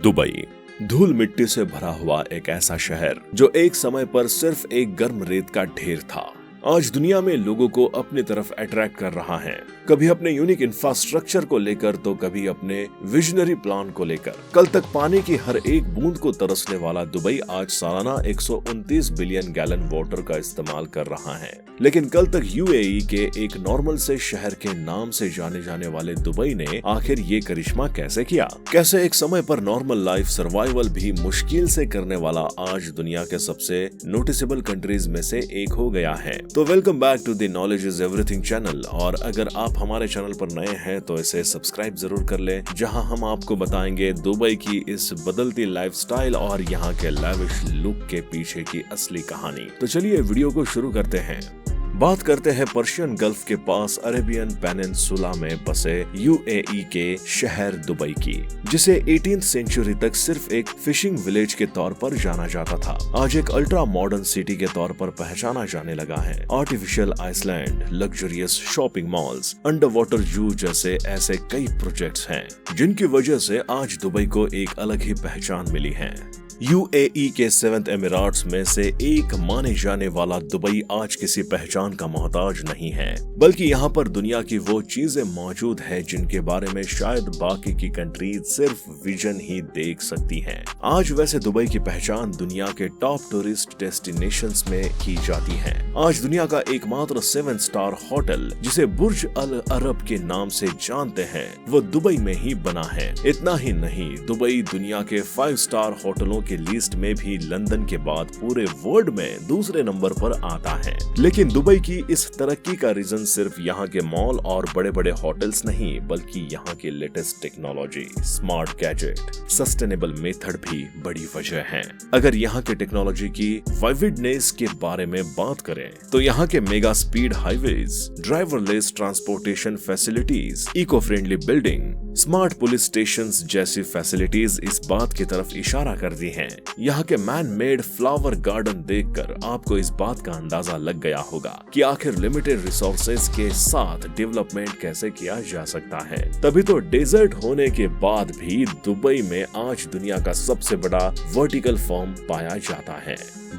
Dubai धूल मिट्टी से भरा हुआ एक ऐसा शहर जो एक समय पर सिर्फ एक गर्म रेत का ढेर था, आज दुनिया में लोगों को अपनी तरफ अट्रैक्ट कर रहा है। कभी अपने यूनिक इंफ्रास्ट्रक्चर को लेकर तो कभी अपने विजनरी प्लान को लेकर। कल तक पानी की हर एक बूंद को तरसने वाला दुबई आज सालाना 129 बिलियन गैलन वाटर का इस्तेमाल कर रहा है। लेकिन कल तक यूएई के एक नॉर्मल से शहर के नाम से जाने जाने वाले दुबई ने आखिर ये करिश्मा कैसे किया? कैसे एक समय पर नॉर्मल लाइफ सर्वाइवल भी मुश्किल से करने वाला आज दुनिया के सबसे नोटिसेबल कंट्रीज में से एक हो गया है। तो welcome back to the knowledge is everything channel, और अगर आप हमारे चैनल पर नए हैं तो इसे सब्सक्राइब जरूर कर ले, जहां हम आपको बताएंगे दुबई की इस बदलती लाइफस्टाइल और यहाँ के लैविश लुक के पीछे की असली कहानी। तो चलिए वीडियो को शुरू करते हैं। बात करते हैं पर्शियन गल्फ के पास अरेबियन पेनिनसुला में बसे यूएई के शहर दुबई की, जिसे 18th सेंचुरी तक सिर्फ एक फिशिंग विलेज के तौर पर जाना जाता था, आज एक अल्ट्रा मॉडर्न सिटी के तौर पर पहचाना जाने लगा है। Artificial island, luxurious shopping malls, under water zoo जैसे ऐसे कई प्रोजेक्ट्स हैं जिनकी वजह से आज दुबई को एक अलग ही पहचान मिली है। यूएई के 7th एमिरेट्स में से एक माने जाने वाला दुबई आज किसी पहचान का मोहताज नहीं है, बल्कि यहाँ पर दुनिया की वो चीजें मौजूद है जिनके बारे में शायद बाकी की कंट्रीज सिर्फ विजन ही देख सकती हैं। आज वैसे दुबई की पहचान दुनिया के टॉप टूरिस्ट डेस्टिनेशंस में की जाती है। आज दुनिया का एकमात्र 7 स्टार होटल जिसे बुर्ज अल अरब के नाम से जानते हैं वो दुबई में ही बना है। इतना ही नहीं, दुबई दुनिया के 5 स्टार होटलों की लिस्ट में भी लंदन के बाद पूरे वर्ल्ड में दूसरे नंबर पर आता है। लेकिन दुबई की इस तरक्की का रीजन सिर्फ यहाँ के मॉल और बड़े बड़े होटल्स नहीं, बल्कि यहाँ की latest technology, smart gadget, sustainable method भी बड़ी वजह है। अगर यहाँ के टेक्नोलॉजी की वाइविडनेस के बारे में बात करें तो यहाँ के mega speed highways, driverless transportation facilities, eco friendly building, smart police stations जैसी फैसिलिटीज इस बात की तरफ इशारा करती हैं। यहाँ के मैन मेड फ्लावर गार्डन देखकर आपको इस बात का अंदाजा लग गया होगा कि आखिर लिमिटेड रिसोर्सेज के साथ डेवलपमेंट कैसे किया जा सकता है। तभी तो डेजर्ट होने के बाद भी दुबई में आज दुनिया का सबसे बड़ा वर्टिकल फॉर्म पाया जाता है।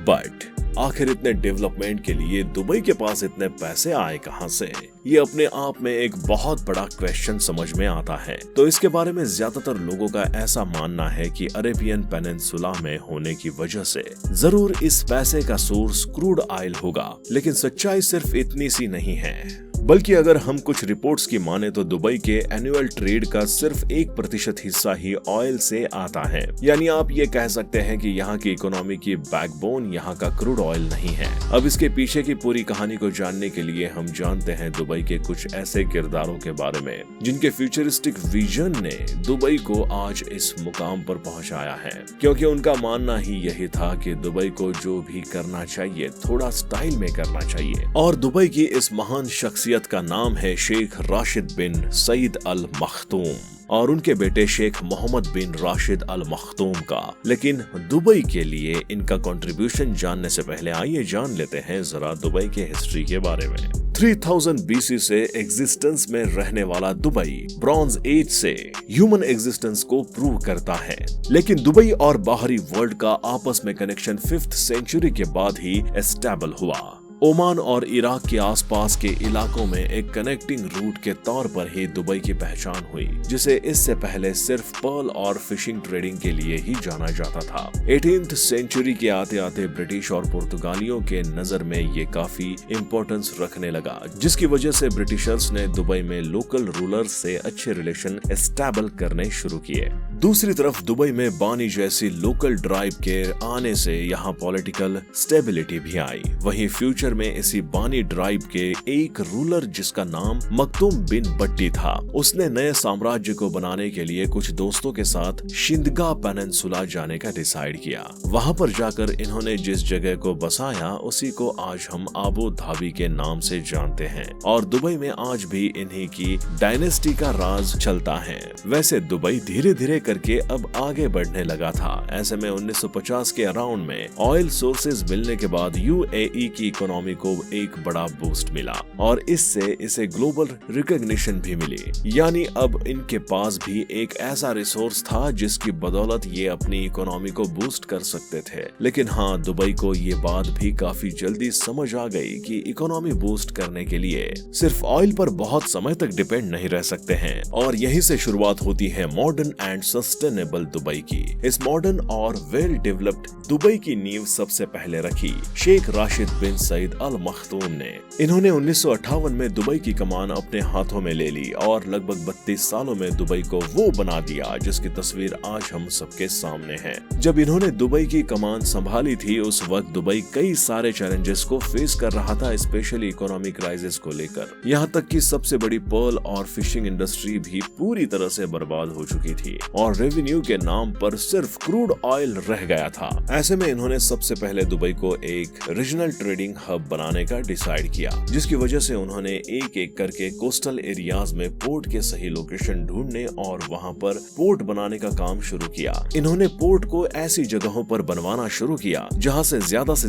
बट आखिर इतने डेवलपमेंट के लिए दुबई के पास इतने पैसे आए कहां से? ये अपने आप में एक बहुत बड़ा क्वेश्चन समझ में आता है। तो इसके बारे में ज्यादातर लोगों का ऐसा मानना है कि अरेबियन पेनिनसुला में होने की वजह से जरूर इस पैसे का सोर्स क्रूड ऑयल होगा, लेकिन सच्चाई सिर्फ इतनी सी नहीं है। बल्कि अगर हम कुछ रिपोर्ट्स की माने तो दुबई के एनुअल ट्रेड का सिर्फ 1% हिस्सा ही ऑयल से आता है। यानी आप ये कह सकते हैं कि यहाँ की इकोनॉमी की बैकबोन यहाँ का क्रूड ऑयल नहीं है। अब इसके पीछे की पूरी कहानी को जानने के लिए हम जानते हैं दुबई के कुछ ऐसे किरदारों के बारे में जिनके फ्यूचरिस्टिक विजन ने दुबई को आज इस मुकाम पर पहुंचाया है, क्योंकि उनका मानना ही यही था कि दुबई को जो भी करना चाहिए थोड़ा स्टाइल में करना चाहिए। और दुबई की इस महान शख्सियत का नाम है शेख राशिद बिन सईद अल मखदूम और उनके बेटे शेख मोहम्मद बिन राशिद अल मखदूम का। लेकिन दुबई के लिए इनका कंट्रीब्यूशन जानने से पहले आइए जान लेते हैं जरा दुबई के हिस्ट्री के बारे में। 3000 BC से एग्जिस्टेंस में रहने वाला दुबई ब्रॉन्ज एज से ह्यूमन एग्जिस्टेंस को प्रूव करता है। लेकिन दुबई और बाहरी वर्ल्ड का आपस में कनेक्शन 5th सेंचुरी के बाद ही एस्टेबल हुआ। ओमान और इराक के आसपास के इलाकों में एक कनेक्टिंग रूट के तौर पर ही दुबई की पहचान हुई, जिसे इससे पहले सिर्फ पर्ल और फिशिंग ट्रेडिंग के लिए ही जाना जाता था। 18th सेंचुरी के आते आते ब्रिटिश और पुर्तगालियों के नजर में ये काफी इम्पोर्टेंस रखने लगा, जिसकी वजह से ब्रिटिशर्स ने दुबई में लोकल रूलर्स से अच्छे रिलेशन एस्टेबल करने शुरू किए। दूसरी तरफ दुबई में बानी जैसी लोकल ड्राइव के आने से यहाँ पॉलिटिकल स्टेबिलिटी भी आई। वहीं फ्यूचर में इसी बानी ड्राइव के एक रूलर जिसका नाम मखदूम बिन बट्टी था, उसने नए साम्राज्य को बनाने के लिए कुछ दोस्तों के साथ शिंदगा पेनिनसुला जाने का डिसाइड किया। वहां पर जाकर इन्होंने जिस जगह को बसाया उसी को आज हम आबू धाबी के नाम से जानते हैं, और दुबई में आज भी इन्हीं की डायनेस्टी का राज चलता है। वैसे दुबई धीरे धीरे करके अब आगे बढ़ने लगा था। ऐसे में 1950 के अराउंड में ऑयल सोर्सेज मिलने के बाद यूएई की इकोनॉमी को एक बड़ा बूस्ट मिला और इससे इसे ग्लोबल रिकॉग्निशन भी मिली। यानी अब इनके पास भी एक ऐसा रिसोर्स था जिसकी बदौलत ये अपनी इकोनॉमी को बूस्ट कर सकते थे। लेकिन हाँ, दुबई को ये बात भी काफी जल्दी समझ आ गई कि इकोनॉमी बूस्ट करने के लिए सिर्फ ऑयल पर बहुत समय तक डिपेंड नहीं रह सकते हैं और यहीं से शुरुआत होती है मॉडर्न एंड सस्टेनेबल दुबई की। इस मॉडर्न और वेल डेवलप्ड दुबई की नींव सबसे पहले रखी शेख राशिद बिन सईद अल मखदूम ने। इन्होंने 1958 में दुबई की कमान अपने हाथों में ले ली और लगभग 32 सालों में दुबई को वो बना दिया जिसकी तस्वीर आज हम सबके सामने है। जब इन्होंने दुबई की कमान संभाली थी उस वक्त दुबई कई सारे चैलेंजेस को फेस कर रहा था, स्पेशली इकोनॉमिक क्राइसिस को लेकर। यहाँ तक कि सबसे बड़ी पर्ल और फिशिंग इंडस्ट्री भी पूरी तरह से बर्बाद हो चुकी थी और रेवेन्यू के नाम पर सिर्फ क्रूड ऑयल रह गया था। ऐसे में इन्होंने सबसे पहले दुबई को एक रीजनल ट्रेडिंग हब बनाने का डिसाइड किया, जिसकी वजह से उन्होंने एक एक करके कोस्टल एरियाज में पोर्ट के सही लोकेशन ढूंढने और वहां पर पोर्ट बनाने का काम शुरू किया। इन्होंने पोर्ट को ऐसी जगहों पर बनवाना शुरू किया जहां से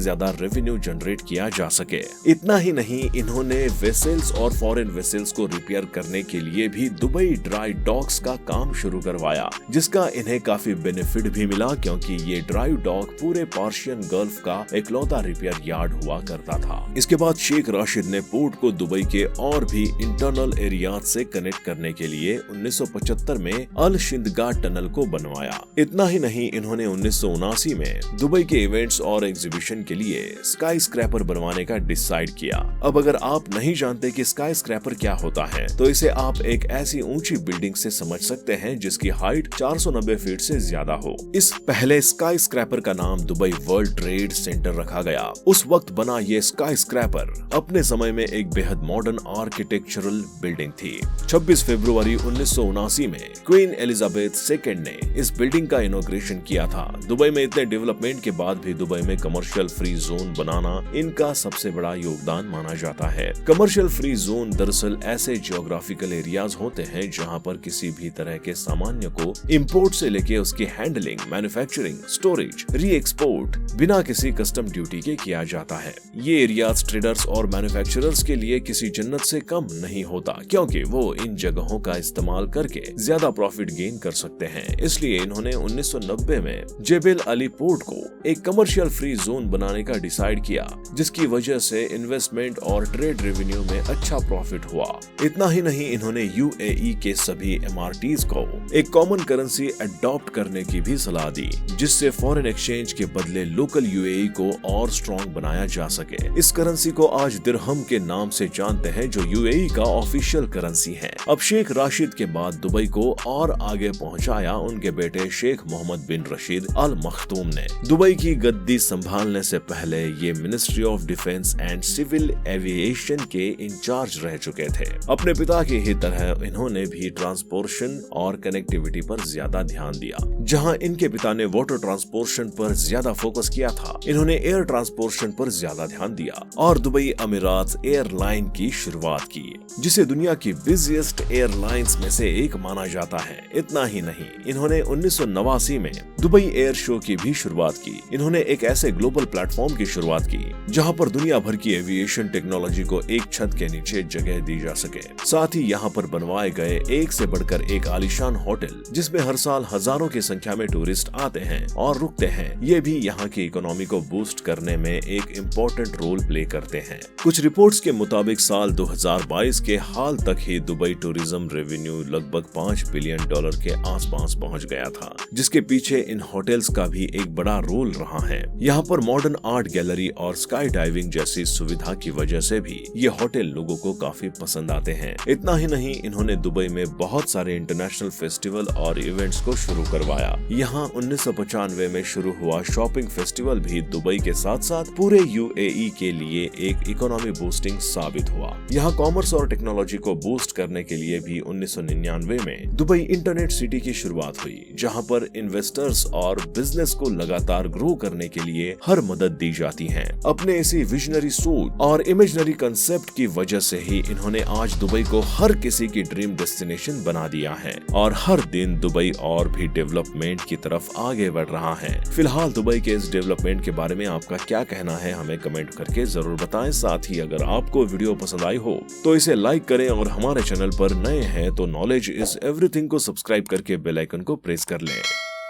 ज्यादा रेवेन्यू जनरेट किया जा सके। इतना ही नहीं, इन्होंने वेसल्स और फॉरेन वेसल्स को रिपेयर करने के लिए भी दुबई ड्राई डॉक्स का काम शुरू करवाया, जिसका इन्हें काफी बेनिफिट भी मिला क्योंकि ये ड्राई डॉक पूरे पर्शियन गल्फ का इकलौता रिपेयर यार्ड हुआ करता था। इसके बाद शेख राशिद ने पोर्ट को दुबई के और भी इंटरनल एरियाज से कनेक्ट करने के लिए 1975 में अल शिंदगा टनल को बनवाया। इतना ही नहीं, इन्होंने 1979 में दुबई के इवेंट्स और एग्जीबिशन के लिए स्काई स्क्रैपर बनवाने का डिसाइड किया। अब अगर आप नहीं जानते कि स्काई स्क्रैपर क्या होता है तो इसे आप एक ऐसी ऊंची बिल्डिंग से समझ सकते हैं जिसकी हाइट 490 फीट से ज्यादा हो। इस पहले स्काई स्क्रैपर का नाम दुबई वर्ल्ड ट्रेड सेंटर रखा गया। उस वक्त बना ये स्काई स्क्रैपर अपने समय में एक बेहद मॉडर्न आर्किटेक्चरल बिल्डिंग थी। 26 फरवरी 1979 में क्वीन एलिजाबेथ II ने इस बिल्डिंग का इनॉग्रेशन किया था। दुबई में इतने डेवलपमेंट के बाद भी दुबई में कमर्शियल फ्री जोन बनाना इनका सबसे बड़ा योगदान माना जाता है। कमर्शियल फ्री जोन दरअसल ऐसे जियोग्राफिकल एरियाज होते हैं जहां पर किसी भी तरह के सामान्य को इंपोर्ट से लेके उसकी हैंडलिंग, मैन्युफैक्चरिंग, स्टोरेज, री एक्सपोर्ट बिना किसी कस्टम ड्यूटी के किया जाता है। ये एरियाज ट्रेडर्स और मैन्युफैक्चरर्स के लिए किसी जन्नत से कम नहीं होता क्योंकि वो इन जगहों का इस्तेमाल करके ज्यादा प्रॉफिट गेन कर सकते हैं। इसलिए इन्होंने 1990 में जेबेल अली पोर्ट को एक कमर्शियल फ्री जोन बनाने का डिसाइड किया, जिसकी वजह से इन्वेस्टमेंट और ट्रेड रेवेन्यू में अच्छा प्रॉफिट हुआ। इतना ही नहीं, इन्होंने यूएई के सभी एमआरटीज को एक कॉमन करेंसी अडॉप्ट करने की भी सलाह दी, जिससे फॉरेन एक्सचेंज के बदले लोकल यूएई को और स्ट्रॉन्ग बनाया जा सके। इस करेंसी को आज दिरहम के नाम से जानते हैं जो यूएई का ऑफिशियल करेंसी है। अब शेख राशिद के बाद दुबई को और आगे पहुंचाया उनके बेटे शेख मोहम्मद बिन रशीद अल मखदूम ने। दुबई की गद्दी संभालने से पहले ये ministry of defence and civil aviation के इंचार्ज रह चुके थे। अपने पिता की ही तरह इन्होंने भी ट्रांसपोर्टेशन और कनेक्टिविटी पर ज्यादा ध्यान दिया। जहां इनके पिता ने वाटर ट्रांसपोर्टेशन पर ज्यादा फोकस किया था, इन्होंने एयर ट्रांसपोर्टेशन पर ज्यादा ध्यान दिया और दुबई अमीरात एयरलाइन की शुरुआत की, जिसे दुनिया की बिजिएस्ट एयरलाइंस में से एक माना जाता है। इतना ही नहीं, इन्होंने 1989 में दुबई एयर शो की भी शुरुआत की। इन्होंने एक ऐसे ग्लोबल प्लेटफॉर्म की शुरुआत की जहां पर दुनिया भर की एविएशन टेक्नोलॉजी को एक छत के नीचे जगह दी जा सके। साथ ही यहाँ पर बनवाए गए एक से बढ़कर एक आलीशान होटल, जिसमें हर साल हजारों की संख्या में टूरिस्ट आते हैं और रुकते हैं। ये भी यहाँ की इकोनॉमी को बूस्ट करने में एक इम्पोर्टेंट रोल प्ले करते हैं। कुछ रिपोर्ट्स के मुताबिक साल 2022 के हाल तक ही दुबई टूरिज्म रेवेन्यू लगभग $5 बिलियन के आसपास पहुँच गया था, जिसके पीछे इन होटल्स का भी एक बड़ा रोल रहा है। यहाँ पर मॉडर्न आर्ट गैलरी और स्काई डाइविंग जैसी सुविधा की वजह से भी ये होटल लोगों को काफी पसंद आते हैं। इतना ही नहीं, इन्होंने दुबई में बहुत सारे इंटरनेशनल फेस्टिवल और इवेंट्स को शुरू करवाया। यहाँ 1995 में शुरू हुआ शॉपिंग फेस्टिवल भी दुबई के साथ साथ पूरे यूएई के लिए एक इकोनॉमी बूस्टिंग साबित हुआ। यहाँ कॉमर्स और टेक्नोलॉजी को बूस्ट करने के लिए भी 1999 में दुबई इंटरनेट सिटी की शुरुआत हुई, जहाँ पर इन्वेस्टर्स और बिजनेस को लगातार ग्रो करने के लिए हर मदद दी जाती है। अपने इसी विजनरी सोच और इमेजिनरी कंसेप्ट की वजह से ही इन्होंने आज दुबई को हर किसी की ड्रीम डेस्टिनेशन बना दिया है और हर दिन दुबई और भी डेवलपमेंट की तरफ आगे बढ़ रहा है। फिलहाल दुबई के इस डेवलपमेंट के बारे में आपका क्या कहना है, हमें कमेंट करके जरूर बताएं। साथ ही अगर आपको वीडियो पसंद आई हो तो इसे लाइक करें और हमारे चैनल पर नए हैं तो नॉलेज इज एवरीथिंग को सब्सक्राइब करके बेल आइकन को प्रेस कर लें।